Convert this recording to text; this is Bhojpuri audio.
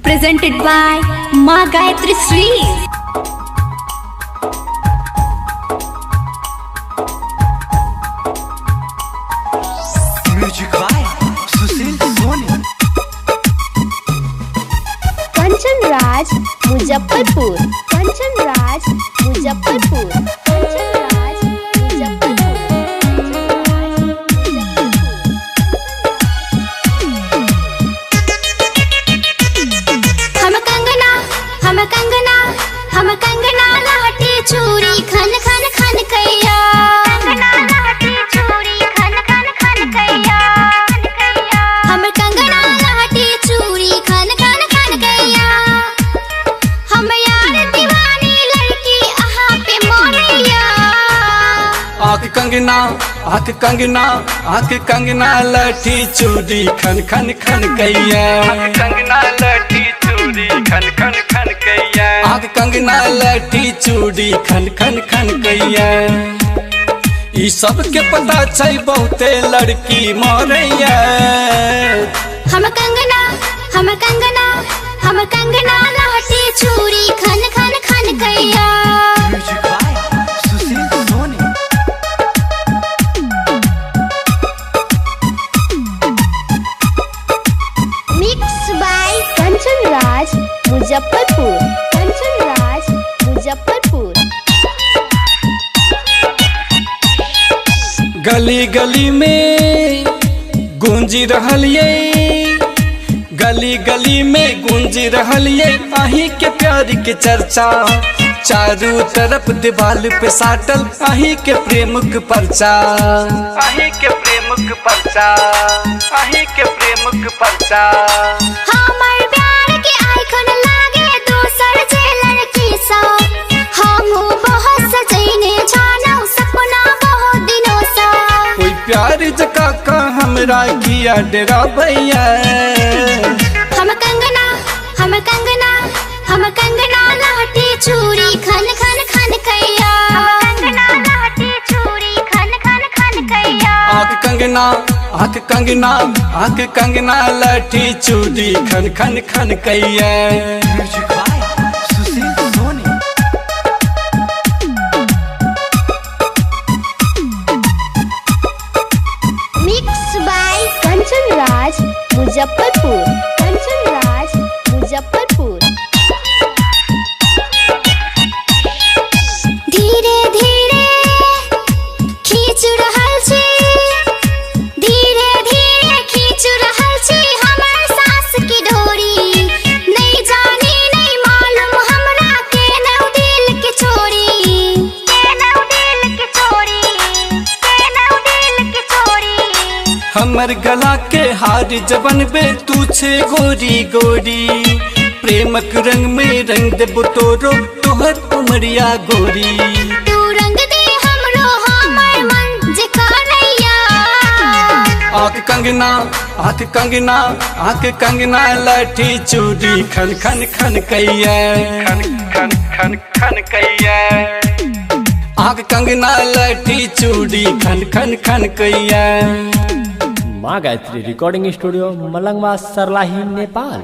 presented by Ma Gayatri Sweets. Music by Sushil Soni. Kanchan Raj Muzaffarpur, Kanchan Raj Muzaffarpur, Kanchan Raj Muzaffarpur. हम कंगना लहठी चूड़ी खन खन खन कैया। कंगना लहठी चूड़ी खन खन खन कैया। हम कंगना लहठी चूड़ी खन खन खन कैया। हम यार दीवानी लड़की आहा पे मोरैया। आँख कंगना आँख कंगना आँख कंगना लठी चूड़ी खन खन खन कैया। कंगना लठी चूड़ी खन खन खन कैया। आँख कंगना लठी चूड़ी खन खन खन कैया। ई सब के पता छै बहुते लड़की मोरैया। हम कंगना लहठी चूड़ी खन खन खन कैया। Music by Sushil Soni. Mix by Kanchan Raj Muzaffarpur, Kanchan Raj Muzaffarpur. गली गली में गूंजी रहल ये, गली गली में गूंजी रहल ये अही के प्यार के चर्चा। चारों तरफ दीवाल पे साटल अही के प्रेम के पर्चा। अही के प्रेम के पर्चा, अही के प्रेम के पर्चा। हमर प्यार के आइकन लागे दोसर जे लड़की सा। हम बहुत सजैने जानो सपना बहुत दिनों सा। कोई प्यार जका का हमरा किया डरा भैया। हम कंगना लहठी चूड़ी खन खन खन कैया। कंगना लहठी चूड़ी खन खन खन कैया। आँख कंगना आँख कंगना लठी चूड़ी खन खन खन कैया। Music by Sushil Soni. Mix by Kanchan Raj Muzaffarpur, Kanchan Raj Muzaffarpur. धीरे धीरे खींच रहल छी, धीरे धीरे खींच रहल छी हमर सांस की डोरी। नहीं जानी नहीं मालूम हमरा के नौ दिल के चोरी। के नौ दिल के चोरी, के नौ दिल के चोरी। हमर गला के हार जबन बे तू छे गोरी गोरी। प्रेमक रंग में रंग देबो तोरो तोहर उमरिया गोरी। तू रंग दे हमरो हमर मन जे करैया। आँख कंगना लठी चूड़ी खन खन खन कैया। खन खन खन खन कैया। आँख कंगना लठी चूड़ी खन खन खन कैया। माँ गायत्री रिकॉर्डिंग स्टूडियो मलंगवा सरलाही नेपाल।